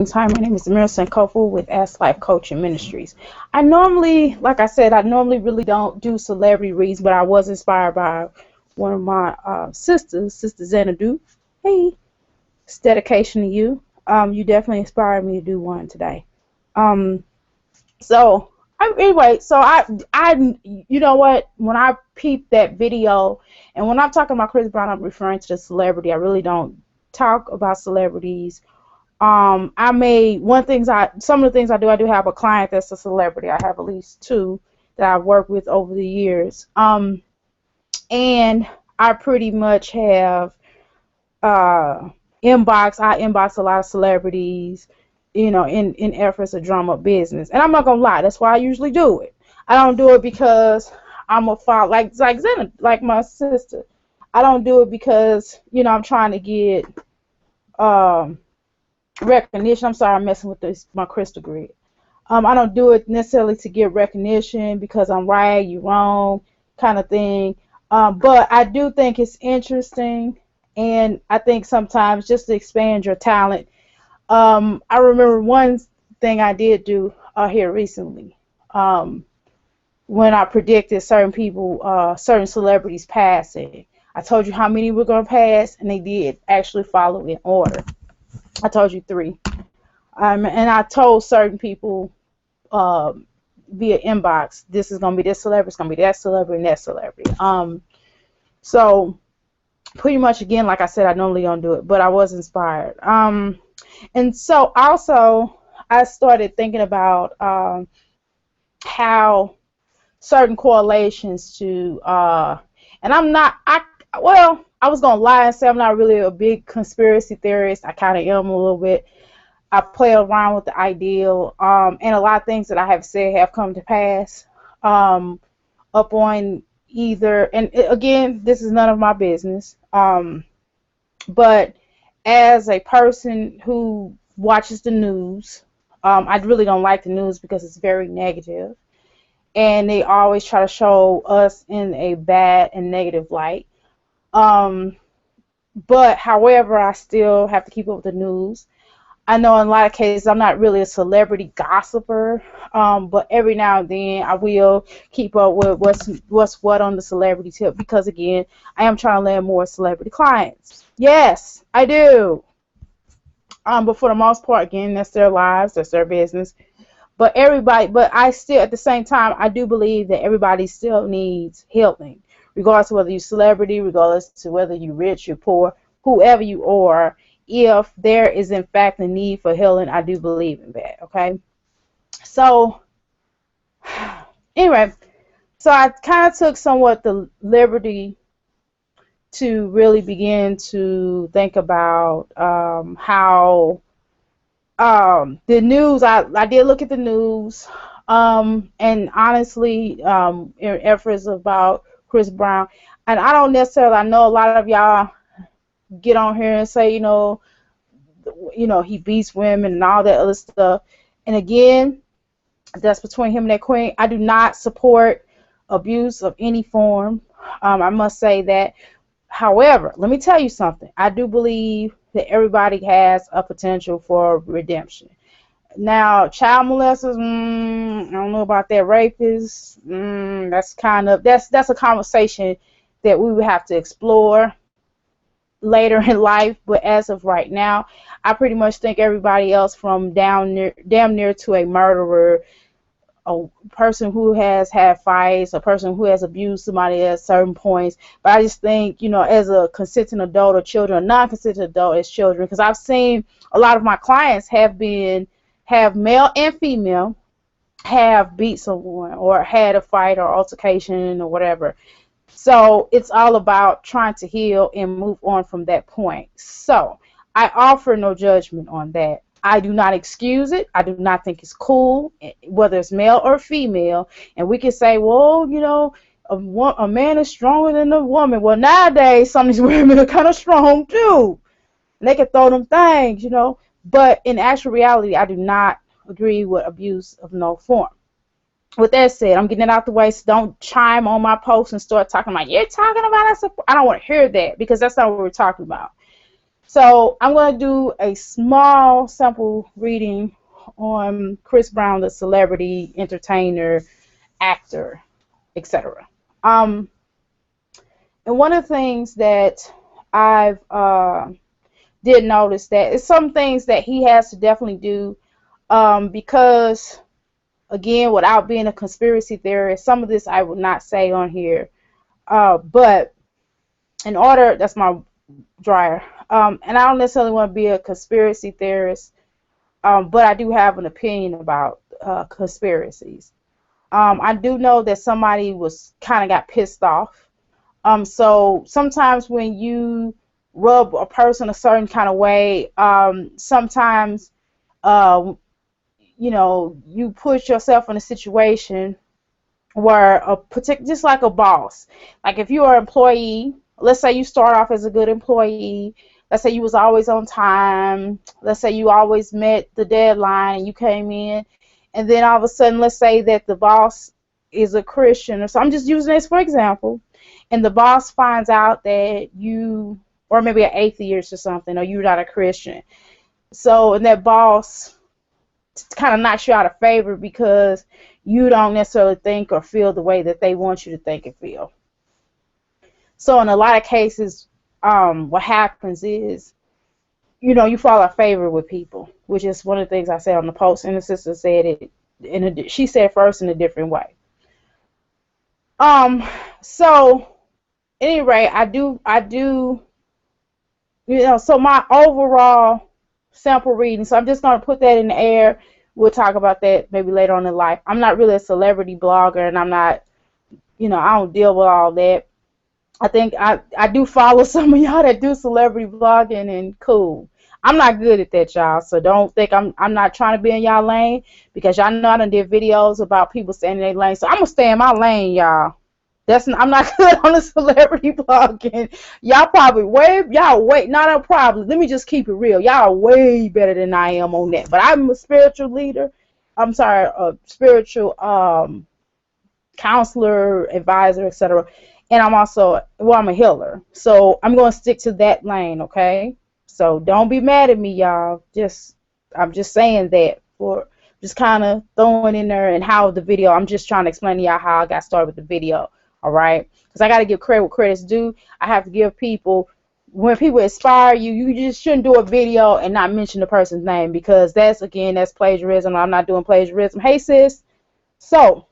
Hi, my name is Emerson Kofu with Ask Life Coaching Ministries. I normally, like I said, I normally really don't do celebrity reads, but I was inspired by one of my sisters, Sister Xanadu. Hey, it's dedication to you. You definitely inspired me to do one today. Um, anyway, you know what? When I peeped that video, and when I'm talking about Chris Brown, I'm referring to the celebrity. I really don't talk about celebrities. I made some of the things I do have a client that's a celebrity. I have at least two that I've worked with over the years. And I pretty much have uh I inbox a lot of celebrities, in efforts to drum up business. And I'm not gonna lie, that's why I usually do it. I don't do it because I'm a follow like Zena, like my sister. I don't do it because, I'm trying to get um recognition. I'm sorry, I'm messing with my crystal grid. I don't do it necessarily to get recognition because I'm right, you wrong, kind of thing. But I do think it's interesting, and I think sometimes just to expand your talent. I remember one thing I did do here recently, when I predicted certain celebrities passing. I told you how many were going to pass, and they did actually follow in order. I told you three. And I told certain people via inbox, this is gonna be this celebrity, it's gonna be that celebrity, and that celebrity. So pretty much again, like I said, I normally don't do it, but I was inspired. And so also I started thinking about how certain correlations to and I was gonna lie and say I'm not really a big conspiracy theorist. I kind of am a little bit. I play around with the ideal, and a lot of things that I have said have come to pass. Up on either, and again, this is none of my business. But as a person who watches the news, I really don't like the news because it's very negative, and they always try to show us in a bad and negative light. Um, but however, I still have to keep up with the news. I know in a lot of cases I'm not really a celebrity gossiper, but every now and then I will keep up with what's what on the celebrity tip because again, I am trying to land more celebrity clients. Yes, I do. But for the most part, again, that's their lives, that's their business. But I still, at the same time, I do believe that everybody still needs healing, regardless of whether you're celebrity, regardless to whether you're rich, you're poor, whoever you are. If there is in fact a need for healing, I do believe in that. Okay. So anyway, so I kind of took somewhat the liberty to really begin to think about how the news. I did look at the news, and honestly, in efforts about Chris Brown, and I don't necessarily. I know a lot of y'all get on here and say, he beats women and all that other stuff. And again, that's between him and that queen. I do not support abuse of any form. I must say that. However, let me tell you something. I do believe that everybody has a potential for redemption. Now, child molesters, I don't know about that. Rapists, that's a conversation that we would have to explore later in life, but as of right now, I pretty much think everybody else from damn near to a murderer, a person who has had fights, a person who has abused somebody at certain points. But I just think, as a consenting adult or children, a non-consenting adult as children, because I've seen a lot of my clients have male and female, have beat someone or had a fight or altercation or whatever. So it's all about trying to heal and move on from that point. So I offer no judgment on that. I do not excuse it. I do not think it's cool, whether it's male or female. And we can say, well, a man is stronger than a woman. Well, nowadays, some of these women are kind of strong too. And they can throw them things, But in actual reality, I do not agree with abuse of no form. With that said, I'm getting it out the way, so don't chime on my post and start talking about, you're talking about us. I don't want to hear that because that's not what we're talking about. So I'm going to do a small sample reading on Chris Brown, the celebrity, entertainer, actor, etc. Um, and one of the things that I've did notice that it's some things that he has to definitely do, because, again, without being a conspiracy theorist, some of this I would not say on here. But in order, that's my dryer. And I don't necessarily want to be a conspiracy theorist, but I do have an opinion about conspiracies. I do know that somebody was kind of got pissed off. So sometimes when you rub a person a certain kind of way, sometimes uh, you put yourself in a situation where just like a boss, like if you are an employee, let's say you start off as a good employee, let's say you was always on time, let's say you always met the deadline and you came in, and then all of a sudden, let's say that the boss is a Christian, or so I'm just using this for example, and the boss finds out that you, or maybe an atheist or something, or you're not a Christian. So, and that boss kind of knocks you out of favor because you don't necessarily think or feel the way that they want you to think and feel. So in a lot of cases, what happens is, you fall out of favor with people, which is one of the things I said on the post, and the sister said it she said first in a different way. So anyway, I do, so my overall sample reading, so I'm just going to put that in the air. We'll talk about that maybe later on in life. I'm not really a celebrity blogger, and I'm not, I don't deal with all that. I think I do follow some of y'all that do celebrity blogging, and cool. I'm not good at that, y'all, so don't think I'm not trying to be in y'all lane, because y'all know I done did videos about people staying in their lane, so I'm going to stay in my lane, y'all. I'm not good on the celebrity blogging. Not a problem. Let me just keep it real. Y'all are way better than I am on that. But I'm a spiritual leader. I'm sorry, a spiritual counselor, advisor, etc. And I'm also, I'm a healer. So I'm going to stick to that lane, okay? So don't be mad at me, y'all. I'm just saying that for just kind of throwing in there, and how the video, I'm just trying to explain to y'all how I got started with the video. All right, because I got to give credit where credit's due. I have to give people, when people inspire you, you just shouldn't do a video and not mention the person's name, because that's plagiarism. I'm not doing plagiarism. Hey, sis. So,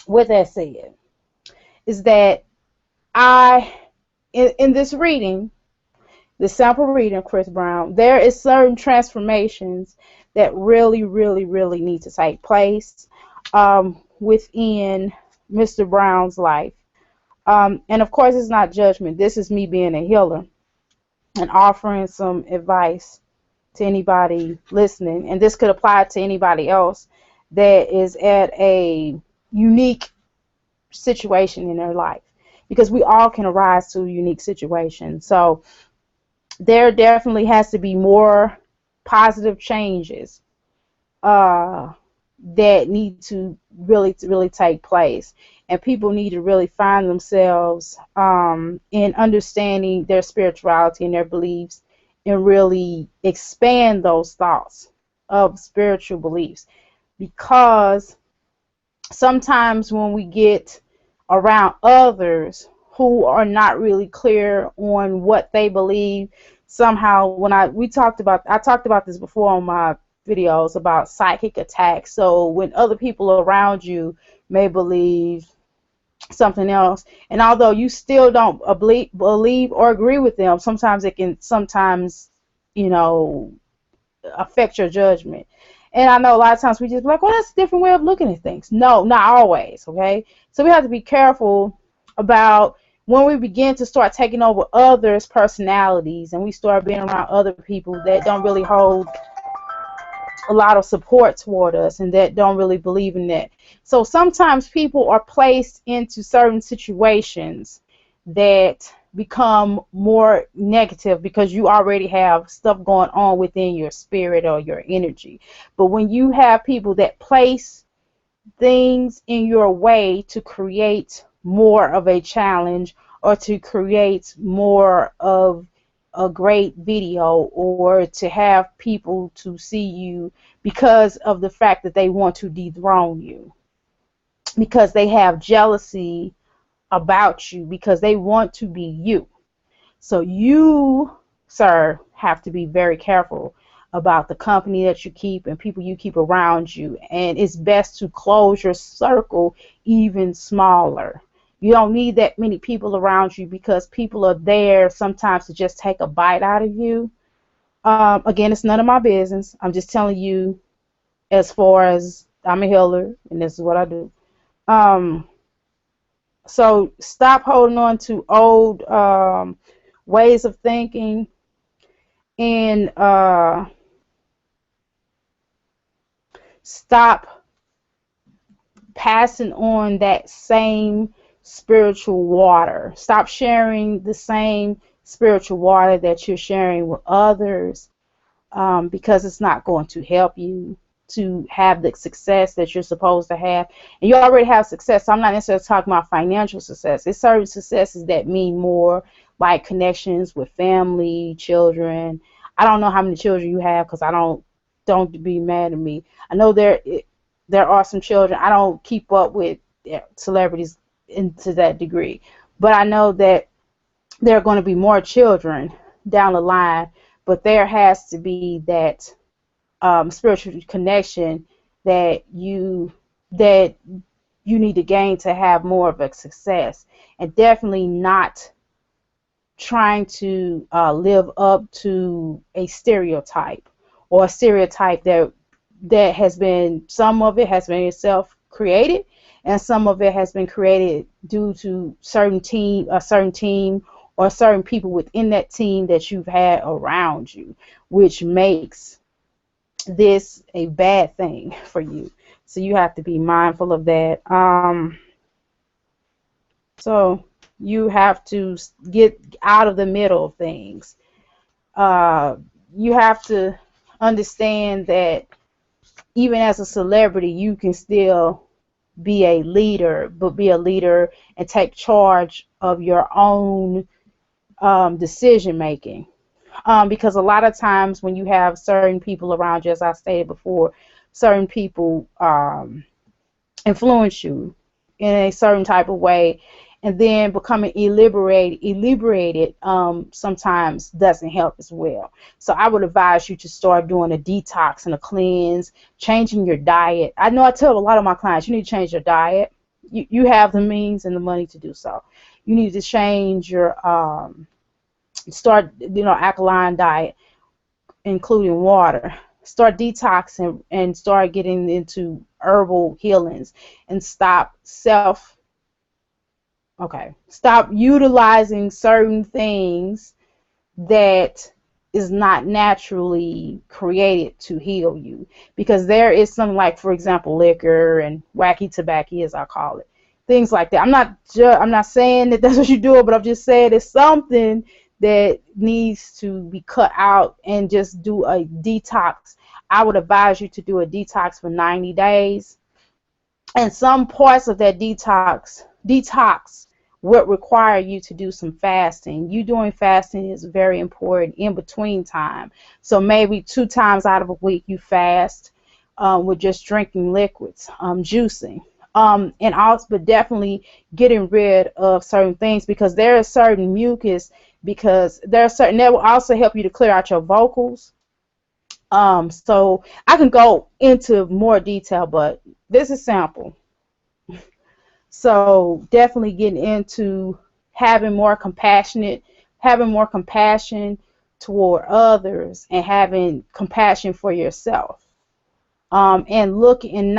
with that said, is that in this reading, the sample reading of Chris Brown, there is certain transformations that really, really, really need to take place within Mr. Brown's life. And of course, it's not judgment. This is me being a healer and offering some advice to anybody listening. And this could apply to anybody else that is at a unique situation in their life, because we all can arise to a unique situation. So there definitely has to be more positive changes that need to really take place, and people need to really find themselves in understanding their spirituality and their beliefs, and really expand those thoughts of spiritual beliefs, because sometimes when we get around others who are not really clear on what they believe, somehow I talked about this before on my videos about psychic attacks. So when other people around you may believe something else, and although you still don't believe or agree with them, sometimes it can affect your judgment. And I know a lot of times we just be like, well, that's a different way of looking at things. No, not always, okay? So we have to be careful about when we begin to start taking over others' personalities, and we start being around other people that don't really hold a lot of support toward us and that don't really believe in that. So sometimes people are placed into certain situations that become more negative because you already have stuff going on within your spirit or your energy. But when you have people that place things in your way to create more of a challenge, or to create more of a great video or to have people to see you because of the fact that they want to dethrone you, because they have jealousy about you, because they want to be you. So you, sir, have to be very careful about the company that you keep and people you keep around you. And it's best to close your circle even smaller. You don't need that many people around you because people are there sometimes to just take a bite out of you. Again, it's none of my business. I'm just telling you, as far as I'm a healer and this is what I do. So stop holding on to old ways of thinking, and stop passing on that same spiritual water. Stop sharing the same spiritual water that you're sharing with others, because it's not going to help you to have the success that you're supposed to have. And you already have success. So I'm not necessarily talking about financial success. It's certain successes that mean more, like connections with family, children. I don't know how many children you have because don't be mad at me. I know there are some children. I don't keep up with celebrities to that degree, but I know that there are going to be more children down the line. But there has to be that spiritual connection that you need to gain to have more of a success, and definitely not trying to live up to a stereotype, or a stereotype that has been, some of it has been self created and some of it has been created due to a certain team or certain people within that team that you've had around you, which makes this a bad thing for you. So you have to be mindful of that. So you have to get out of the middle of things. You have to understand that even as a celebrity, you can still be a leader, but be a leader and take charge of your own decision making. Because a lot of times when you have certain people around you, as I stated before, certain people influence you in a certain type of way, and then becoming inebriated sometimes doesn't help as well. So I would advise you to start doing a detox and a cleanse, changing your diet. I know I tell a lot of my clients, you need to change your diet. You have the means and the money to do so. You need to change your alkaline diet, including water. Start detoxing and start getting into herbal healings, and stop utilizing certain things that is not naturally created to heal you. Because there is something like, for example, liquor and wacky tobacco, as I call it, things like that. I'm not saying that that's what you do, but I'm just saying it's something that needs to be cut out, and just do a detox. I would advise you to do a detox for 90 days. And some parts of that detox would require you to do some fasting. You doing fasting is very important in between time. So maybe 2 times out of a week you fast with just drinking liquids, juicing. And also, but definitely getting rid of certain things, because there is certain mucus, because there are certain that will also help you to clear out your vocals. So I can go into more detail, but this is sample. So definitely getting into having more compassion toward others, and having compassion for yourself. And looking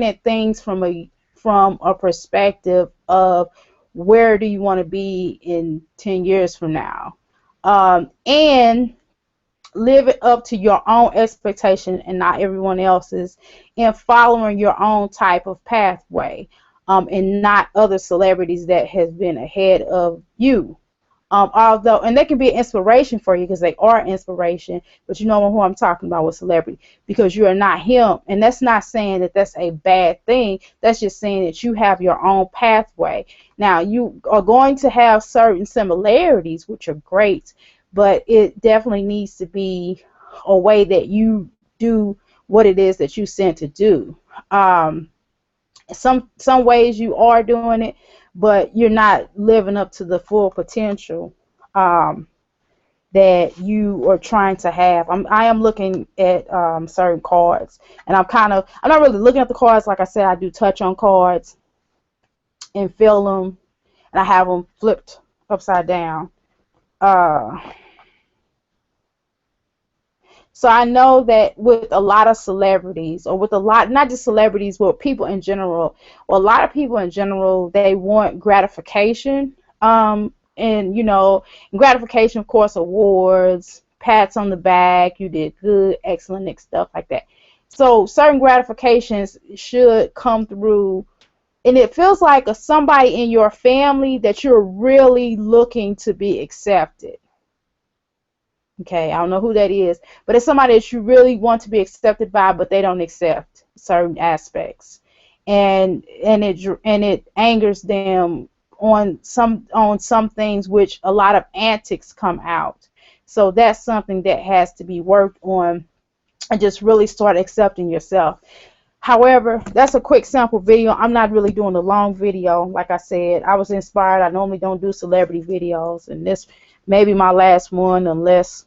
at things from a perspective of where do you want to be in 10 years from now, and live it up to your own expectation and not everyone else's, and following your own type of pathway, and not other celebrities that has been ahead of you. Although, and they can be an inspiration for you, because they are inspiration, but you know who I'm talking about with celebrity, because you are not him. And that's not saying that that's a bad thing. That's just saying that you have your own pathway. Now, you are going to have certain similarities, which are great, but it definitely needs to be a way that you do what it is that you sent to do. Some ways you are doing it, but you're not living up to the full potential that you are trying to have. I am looking at certain cards, and I'm not really looking at the cards. Like I said, I do touch on cards and feel them, and I have them flipped upside down. Uh, So I know that with a lot of celebrities, or with a lot, not just celebrities, but people in general, or a lot of people in general, they want gratification. And gratification, of course, awards, pats on the back, you did good, excellent, and stuff like that. So certain gratifications should come through, and it feels like somebody in your family that you're really looking to be accepted. Okay, I don't know who that is, but it's somebody that you really want to be accepted by, but they don't accept certain aspects, and it angers them on some things, which a lot of antics come out. So that's something that has to be worked on, and just really start accepting yourself. However, that's a quick sample video. I'm not really doing a long video. Like I said, I was inspired. I normally don't do celebrity videos, and this may be my last one, unless,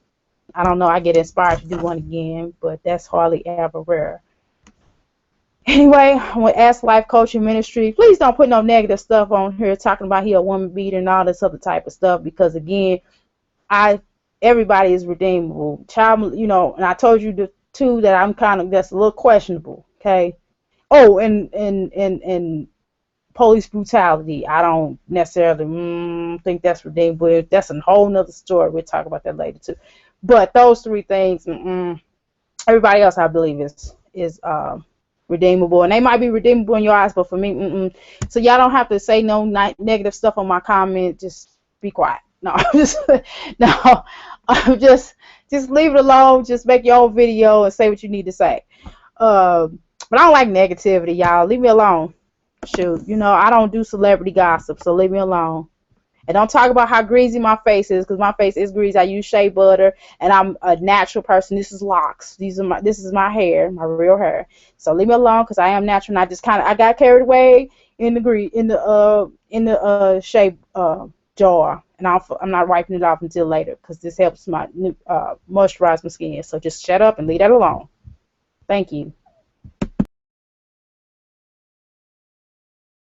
I don't know, I get inspired to do one again, but that's hardly ever rare. Anyway, with Ask Life Coaching Ministry, please don't put no negative stuff on here talking about he a woman beater and all this other type of stuff, because again, everybody is redeemable. Child, and I told you too that that's a little questionable. Okay. Oh, and police brutality, I don't necessarily think that's redeemable. That's a whole nother story. We'll talk about that later too. But those three things, everybody else, I believe, is redeemable, and they might be redeemable in your eyes, but for me, so y'all don't have to say no negative stuff on my comment. Just be quiet. No, no, just leave it alone. Just make your own video and say what you need to say. But I don't like negativity, y'all. Leave me alone. Shoot, I don't do celebrity gossip, so leave me alone. And don't talk about how greasy my face is, because my face is greasy. I use shea butter, and I'm a natural person. This is locks. This is my hair, my real hair. So leave me alone, because I am natural. And I got carried away in the shea jar, and I'm not wiping it off until later, because this helps my moisturize my skin. So just shut up and leave that alone. Thank you.